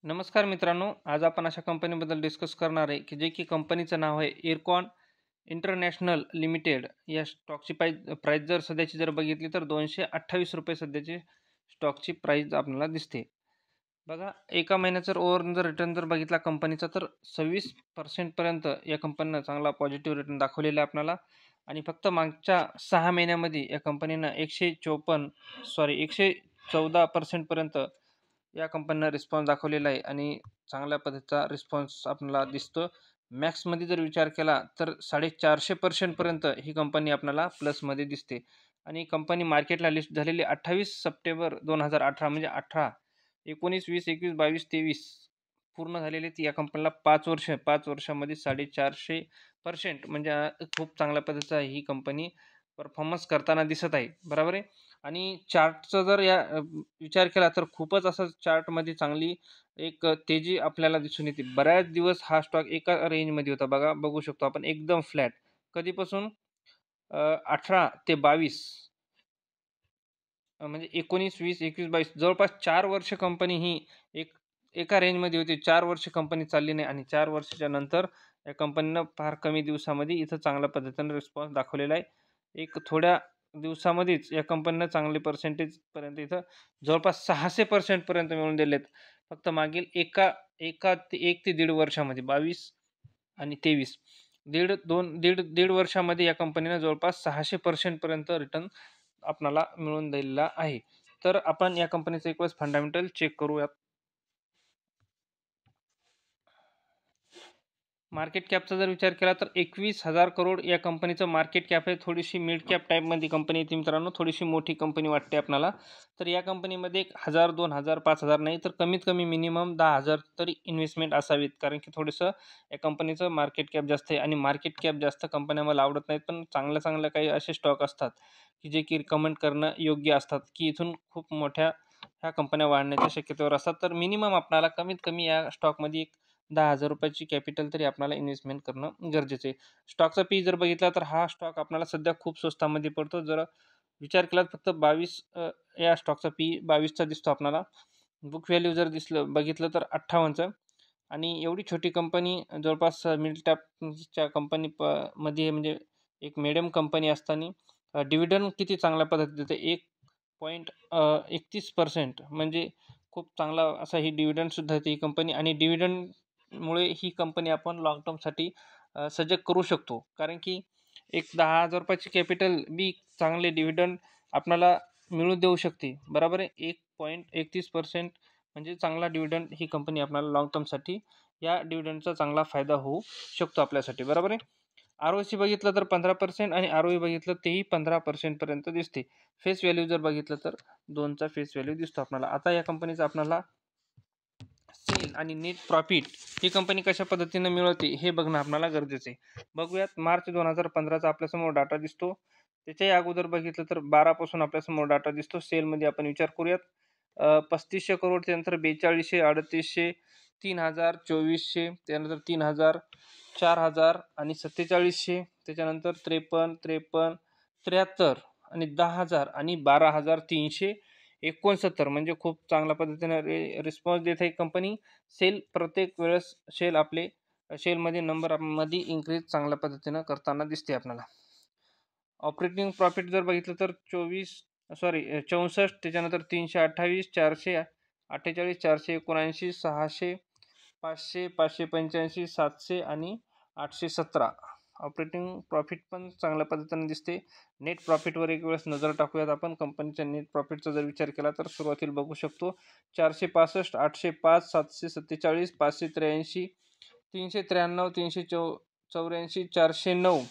नमस्कार मित्रांनो, आज आपण अशा कंपनीबद्दल डिस्कस करणार आहे की जे की कंपनीचं नाव आहे इरकॉन इंटरनॅशनल लिमिटेड. या स्टॉकची प्राईस जर सध्याची जर बघितली तर ₹228 सध्याची स्टॉकची प्राईस आपल्याला दिसते. बघा, एका महिन्याचा जर रिटर्न जर बघितला कंपनीचा तर 26% पर्यंत या कंपनीनं चांगला पॉझिटिव्ह रिटर्न दाखवलेला आहे आपल्याला. आणि फक्त मागच्या 6 महिन्यामध्ये या कंपनीनं 114% पर्यंत या कंपनीनं रिस्पॉन्स दाखवलेला आहे आणि चांगल्या पद्धतीचा रिस्पॉन्स आपल्याला दिसतो. मॅक्समध्ये जर विचार केला तर 450% पर्यंत ही कंपनी आपल्याला प्लसमध्ये दिसते. आणि कंपनी मार्केटला लिस्ट झालेली 28 सप्टेंबर 2018 म्हणजे 18, 19, 20, 21, 22, 23 पूर्ण झालेली ती या कंपनीला 5 वर्षामध्ये 450% म्हणजे खूप चांगल्या पद्धतीचा ही कंपनी परफॉर्मन्स करताना दिसत आहे. बरोबर आहे. आणि चार्टचा जर विचार केला तर खूपच असं चार्टमध्ये चांगली तेजी आपल्याला दिसून येते. बऱ्याच दिवस हा स्टॉक एका रेंजमध्ये होता. बघू शकतो आपण एकदम फ्लॅट. कधीपासून? 18 ते 22 म्हणजे 19, 20, 21, 22 जवळपास 4 वर्ष कंपनी ही एका रेंजमध्ये होती. 4 वर्ष कंपनी चालली नाही आणि 4 वर्षाच्या नंतर या कंपनीनं फार कमी दिवसामध्ये इथं चांगल्या पद्धतीनं रिस्पॉन्स दाखवलेला आहे. एक थोड्या दिवसामध्येच या कंपनीनं चांगले पर्सेंटेजपर्यंत इथं जवळपास 600% पर्यंत मिळवून दिलेत. फक्त मागील एका एका ते 1 ते दीड वर्षामध्ये 22 आणि 23 दीड वर्षामध्ये या कंपनीनं जवळपास 600% पर्यंत रिटर्न आपणाला मिळवून दिलेला आहे. तर आपण या कंपनीचं एक वेळेस फंडामेंटल चेक करूयात. मार्केट कॅपचा जर विचार केला तर 21,000 करोड या कंपनीचं मार्केट कॅप आहे. थोडीशी मिड कॅप टाईपमध्ये कंपनी येते मित्रांनो. थोडीशी मोठी कंपनी वाटते आपल्याला. तर या कंपनीमध्ये 1,000, 2,000, 5,000 नाही तर कमीत कमी मिनिमम 10,000 तरी इन्व्हेस्टमेंट असावीत. कारण की थोडंसं या कंपनीचं मार्केट कॅप जास्त आहे आणि मार्केट कॅप जास्त कंपन्या मला आवडत नाहीत. पण चांगल्या काही असे स्टॉक असतात की जे की रिकमेंड करणं योग्य असतात की इथून खूप मोठ्या ह्या कंपन्या वाढण्याच्या शक्यतेवर असतात. तर मिनिमम आपल्याला कमीत कमी या स्टॉकमध्ये ₹10,000 कॅपिटल तरी आपल्याला इन्व्हेस्टमेंट करणं गरजेचं आहे. स्टॉकचा पी जर बघितला तर हा स्टॉक आपल्याला सध्या खूप स्वस्तामध्ये पडतो. जर विचार केला फक्त 22 या स्टॉकचा पी 22चा दिसतो आपल्याला. बुक व्हॅल्यू जर बघितलं तर 58चं. आणि एवढी छोटी कंपनी जवळपास मिडल कॅपच्या मध्ये म्हणजे एक मिडियम कंपनी असताना डिव्हिडंड किती चांगल्या पद्धतीने देते. 1.31% म्हणजे खूप चांगला असा ही डिव्हिडंडसुद्धा देते ही कंपनी. आणि डिव्हिडंडमुळे ही कंपनी आपण लाँग टर्मसाठी सजग करू शकतो. कारण की एक ₹10,000 कॅपिटल बी चांगले डिव्हिडंड आपल्याला मिळू देऊ शकते. बरोबर आहे. 1.31% म्हणजे चांगला डिव्हिडंड ही कंपनी आपल्याला लाँग टर्मसाठी या डिव्हिडंडचा चांगला फायदा होऊ शकतो आपल्यासाठी. बरोबर आहे. आर-ओ-सी बघितलं तर 15% आणि आर-ओ-ई बघितलं तेही 15% पर्यंत दिसते. फेस व्हॅल्यू जर बघितलं तर 2चा फेस व्हॅल्यू दिसतो आपल्याला. आता या कंपनीचा आपल्याला सेल आणि नेट प्रॉफिट ही कंपनी कशा पद्धतीनं मिळवते हे बघणं आपल्याला गरजेचं आहे. बघूयात. मार्च 2015चा आपल्यासमोर डाटा दिसतो. त्याच्याही अगोदर बघितलं तर 12 पासून आपल्यासमोर डाटा दिसतो. सेलमध्ये आपण विचार करूयात. 3500 करोड, त्यानंतर 4200, 3800, 3000, 2400, त्यानंतर 3000, 4000 आणि 4700, त्याच्यानंतर 53, 53, 73 आणि 10,000 आणि 12,369 म्हणजे खूप चांगल्या पद्धतीने रिस्पॉन्स देत आहे कंपनी. प्रत्येक वेळेस शेलमध्ये नंबरमध्ये इन्क्रीज चांगल्या पद्धतीनं करताना दिसते आपल्याला. ऑपरेटिंग प्रॉफिट जर बघितलं तर 64, त्याच्यानंतर 328, 448, 479, 600, 500, 585, 700 आणि 817. ऑपरेटिंग प्रॉफिट पण चांगल्या पद्धतीने दिसते. नेट प्रॉफिटवर एक वेळेस नजर टाकूयात आपण. कंपनीच्या नेट प्रॉफिटचा जर विचार केला तर सुरुवातीला बघू शकतो 465, 805, 747, 583, 393, 384, 409,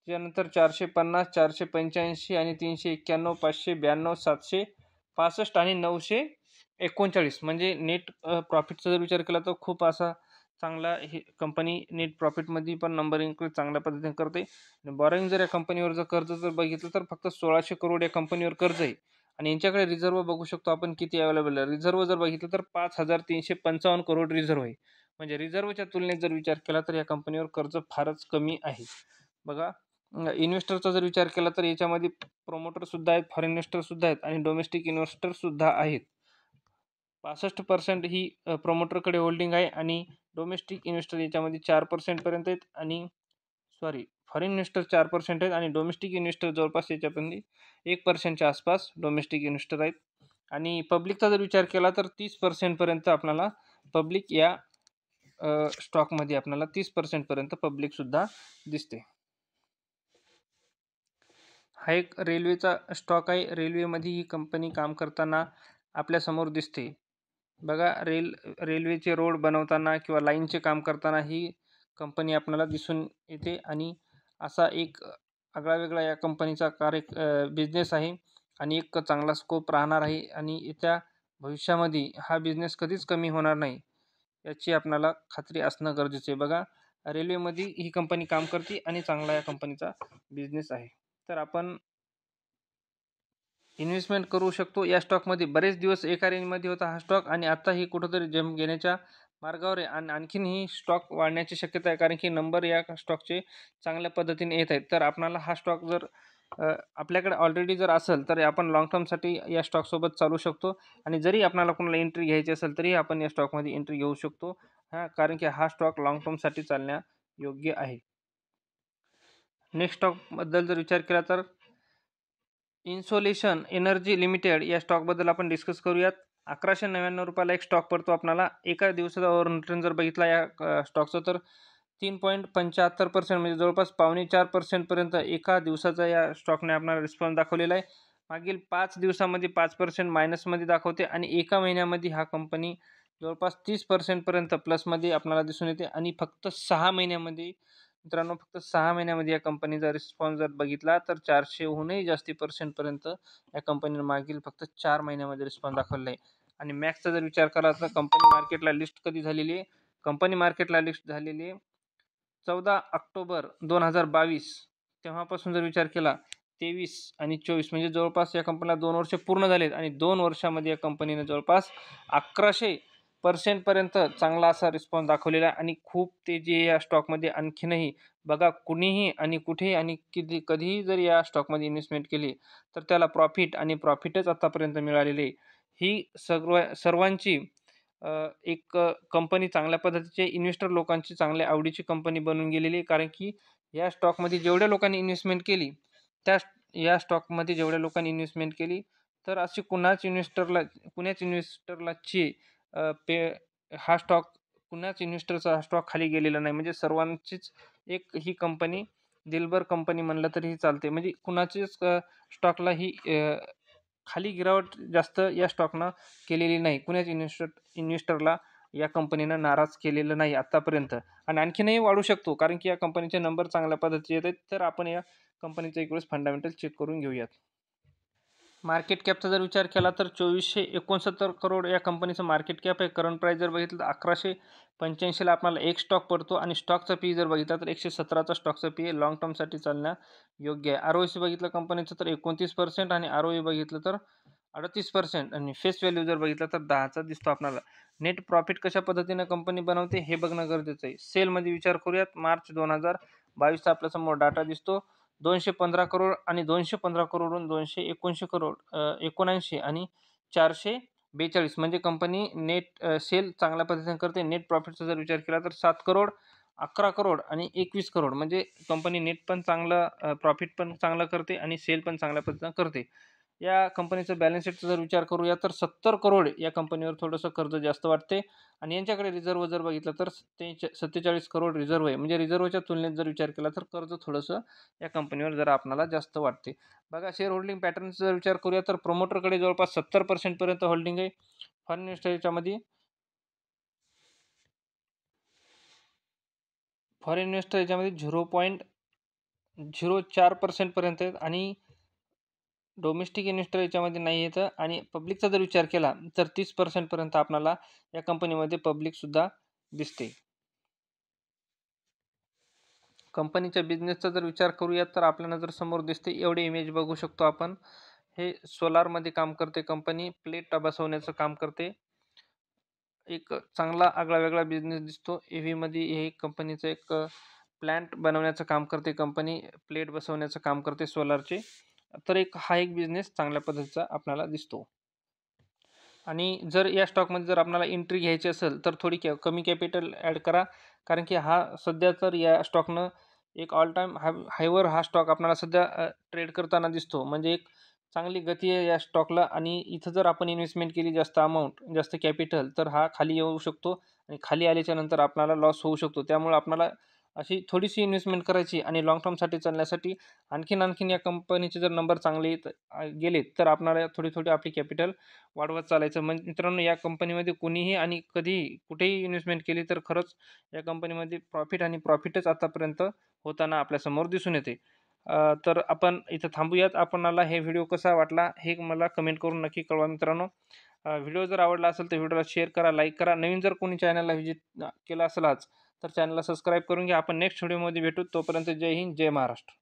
त्यानंतर 450, 485 आणि 391, 592, 765 आणि 939 म्हणजे नेट प्रॉफिटचा जर विचार केला तर खूप असा चांगला ही कंपनी नेट प्रॉफिटमध्ये पण नंबर इन्क्रीज चांगल्या पद्धतीने करते. आणि बॉरोइंग जर या कंपनीवर जर कर्ज जर बघितलं तर फक्त 1,600 करोड या कंपनीवर कर्ज आहे. आणि यांच्याकडे रिझर्व्ह बघू शकतो आपण किती अवेलेबल आहे. रिझर्व्ह जर बघितलं तर 5,355 करोड रिझर्व्ह आहे. म्हणजे रिझर्व्हच्या तुलनेत जर विचार केला तर या कंपनीवर कर्ज फारच कमी आहे. बघा, इन्व्हेस्टरचा जर विचार केला तर याच्यामध्ये प्रमोटरसुद्धा आहेत, फॉरेन इन्व्हेस्टरसुद्धा आहेत आणि डोमेस्टिक इन्व्हेस्टरसुद्धा आहेत. 65% ही प्रमोटरकडे होल्डिंग आहे आणि डोमेस्टिक इन्व्हेस्टर याच्यामध्ये 4% पर्यंत आहेत आणि फॉरेन इन्व्हेस्टर 4% आहेत आणि डोमेस्टिक इन्व्हेस्टर जवळपास याच्यामध्ये 1%च्या आसपास डोमेस्टिक इन्व्हेस्टर आहेत आणि पब्लिकचा जर विचार केला तर 30% पर्यंत आपल्याला पब्लिक या स्टॉकमध्ये आपल्याला 30% पर्यंत पब्लिकसुद्धा दिसते. हा एक रेल्वेचा स्टॉक आहे. रेल्वेमध्ये ही कंपनी काम करताना आपल्यासमोर दिसते. बघा रेल्वेचे रोड बनवताना किंवा लाईनचे काम करताना ही कंपनी आपल्याला दिसून येते आणि असा एक आगळावेगळा या कंपनीचा बिझनेस आहे आणि एक चांगला स्कोप राहणार आहे आणि येत्या भविष्यामध्ये हा बिझनेस कधीच कमी होणार नाही याची आपल्याला खात्री असणं गरजेचं आहे. बघा रेल्वेमध्ये ही कंपनी काम करते आणि चांगला या कंपनीचा बिझनेस आहे. तर आपण इन्व्हेस्टमेंट करू शकतो या स्टॉकमध्ये. बरेच दिवस एका रेंजमध्ये होता हा स्टॉक आणि आता ही कुठंतरी जंप घेण्याच्या मार्गावर आहे आणि आणखीन ही स्टॉक वाढण्याची शक्यता आहे कारण की नंबर या स्टॉकचे चांगल्या पद्धतीने येत आहेत. तर आपल्याला हा स्टॉक जर आपल्याकडे ऑलरेडी जर असेल तर आपण लाँग टर्मसाठी या स्टॉकसोबत चालू शकतो आणि जरी आपल्याला कोणाला एंट्री घ्यायची असेल तरी आपण या स्टॉकमध्ये एंट्री घेऊ शकतो कारण की हा स्टॉक लाँग टर्मसाठी चालण्यायोग्य आहे. नेक्स्ट स्टॉकबद्दल जर विचार केला तर इन्सोलेशन एनर्जी लिमिटेड या स्टॉकबद्दल आपण डिस्कस करूयात. 1199 रुपयाला एक स्टॉक पडतो आपल्याला. एका दिवसाचा ओव्हर रिटर्न जर बघितला या स्टॉकचा तर 3.75% म्हणजे जवळपास 4.25% पर्यंत एका दिवसाचा या स्टॉकने आपल्याला रिस्पॉन्स दाखवलेला आहे. मागील 5 दिवसामध्ये 5% मायनसमध्ये दाखवते आणि एका महिन्यामध्ये हा कंपनी जवळपास 30% पर्यंत प्लसमध्ये आपल्याला दिसून येते आणि फक्त 6 महिन्यामध्ये मित्रांनो या कंपनीचा रिस्पॉन्स जर बघितला तर 400हूनही जास्ती पर्यंत या कंपनीने मागील फक्त 4 महिन्यामध्ये रिस्पॉन्स दाखवलेला आहे. आणि मॅक्सचा जर विचार केला तर कंपनी मार्केटला लिस्ट कधी झालेली आहे? कंपनी मार्केटला लिस्ट झालेली आहे 14 ऑक्टोबर 2022. तेव्हापासून जर विचार केला 23 आणि 24 म्हणजे जवळपास या कंपनीला 2 वर्ष पूर्ण झालेत आणि 2 वर्षामध्ये या कंपनीने जवळपास 1100% पर्यंत चांगला असा रिस्पॉन्स दाखवलेला आहे आणि खूप तेजी या स्टॉकमध्ये. आणखीनही बघा कुणीही आणि कुठेही आणि कधीही जर या स्टॉकमध्ये इन्व्हेस्टमेंट केली तर त्याला प्रॉफिटच आतापर्यंत मिळालेली आहे. ही सर्वांची एक कंपनी चांगल्या पद्धतीचे इन्व्हेस्टर लोकांची चांगल्या आवडीची कंपनी बनून गेलेली आहे कारण की या स्टॉकमध्ये जेवढ्या लोकांनी इन्व्हेस्टमेंट केली या स्टॉकमध्ये जेवढ्या लोकांनी इन्व्हेस्टमेंट केली तर अशी कुणाच इन्व्हेस्टरलाची कुणाच इन्व्हेस्टरचा हा स्टॉक खाली गेलेला नाही. म्हणजे सर्वांचीच एक ही कंपनी दिलबर कंपनी म्हणलं तरीही चालते. म्हणजे कुणाचीच स्टॉकला ही खाली गिरावट जास्त या स्टॉकनं केलेली नाही. कुणाच इन्व्हेस्टरला या कंपनीनं नाराज केलेलं नाही आत्तापर्यंत आणि आणखीनही वाढू शकतो कारण की या कंपनीचे नंबर चांगल्या पद्धतीचे येत आहेत. तर आपण या कंपनीचा एक वेळेस फंडामेंटल चेक करून घेऊयात. मार्केट कॅपचा जर विचार केला तर 2469 करोड या कंपनीचं मार्केट कॅप आहे. करंट प्राईस जर बघितलं तर 1185ला आपल्याला एक स्टॉक पडतो आणि स्टॉकचा पी जर बघितला तर 117चा स्टॉकचा पी आहे. लॉंग टर्मसाठी चालण्यायोग्य आहे. आरओसी बघितलं कंपनीचं तर 29% आणि आरओई बघितलं तर 38% आणि फेस व्हॅल्यू जर बघितला तर 10चा दिसतो आपल्याला. नेट प्रॉफिट कशा पद्धतीनं कंपनी बनवते हे बघणं गरजेचं आहे. सेलमध्ये विचार करूयात. मार्च 2022चा आपल्यासमोर डाटा दिसतो. 215 करोड आणि 215 करोडहून 279 करोड 79 आणि 442 म्हणजे कंपनी नेट सेल चांगल्या पद्धतीने करते. नेट प्रॉफिटचा जर विचार केला तर 7 करोड 11 करोड आणि 21 करोड म्हणजे कंपनी नेट पण चांगलं प्रॉफिट पण चांगलं करते आणि सेल पण चांगल्या पद्धतीने करते. या कंपनीचं बॅलन्स शीटचा जर विचार करूया तर 70 करोड या कंपनीवर थोडंसं कर्ज जास्त वाटते आणि यांच्याकडे रिझर्व्ह जर बघितलं तर 47 करोड रिझर्व्ह आहे. म्हणजे रिझर्व्हच्या तुलनेत जर विचार केला तर कर्ज थोडंसं या कंपनीवर जरा आपल्याला जास्त वाटते. बघा शेअर होल्डिंग पॅटर्नचा जर विचार करूया तर प्रमोटरकडे जवळपास 70% पर्यंत होल्डिंग आहे. फॉरेन इन्व्हेस्टर याच्यामध्ये 0.04% पर्यंत आहेत आणि डोमेस्टिक इन्व्हेस्टर याच्यामध्ये नाही येतं आणि पब्लिकचा जर विचार केला तर 30% पर्यंत आपल्याला या कंपनीमध्ये पब्लिकसुद्धा दिसते. कंपनीच्या बिझनेसचा जर विचार करूयात तर आपल्याला जर समोर दिसते एवढे इमेज बघू शकतो आपण. हे सोलारमध्ये काम करते कंपनी. प्लेट बसवण्याचं काम करते. एक चांगला आगळा-वेगळा बिझनेस दिसतो. ईव्हीमध्ये हे कंपनीचं एक प्लांट बनवण्याचं काम करते कंपनी. प्लेट बसवण्याचं काम करते सोलारचे. तर हा एक बिझनेस चांगल्या पद्धतीचा आपल्याला दिसतो. आणि जर या स्टॉकमध्ये जर आपल्याला एंट्री घ्यायची असेल तर थोडी कमी कॅपिटल ॲड करा, कारण की हा सध्या तर या स्टॉकनं एक ऑल टाईम हायवर हा स्टॉक आपल्याला सध्या ट्रेड करताना दिसतो. म्हणजे एक चांगली गती आहे या स्टॉकला आणि इथं जर आपण इन्व्हेस्टमेंट केली जास्त अमाउंट, जास्त कॅपिटल, तर हा खाली येऊ शकतो आणि खाली आल्याच्यानंतर आपल्याला लॉस होऊ शकतो. त्यामुळे आपल्याला अशी थोडीशी इन्व्हेस्टमेंट करायची आणि लाँग टर्मसाठी चालण्यासाठी आणखीन या कंपनीचे जर नंबर चांगले गेलेत तर आपल्याला थोडी आपली कॅपिटल वाढवत चालायचं. म्हणजे मित्रांनो, या कंपनीमध्ये कोणीही आणि कधीही कुठेही इन्व्हेस्टमेंट केली तर खरंच या कंपनीमध्ये प्रॉफिट आणि प्रॉफिटच आतापर्यंत होताना आपल्यासमोर दिसून येते. तर आपण इथं थांबूयात. आपणाला हे व्हिडिओ कसा वाटला हे मला कमेंट करून नक्की कळवा मित्रांनो. व्हिडिओ जर आवडला असेल तर व्हिडिओला शेअर करा, लाईक करा. नवीन जर कोणी चॅनलला व्हिजिट केलं असेल आज तर चॅनलला सबस्क्राईब करून घ्या. आपण नेक्स्ट व्हिडिओमध्ये भेटू. तोपर्यंत जय हिंद, जय महाराष्ट्र.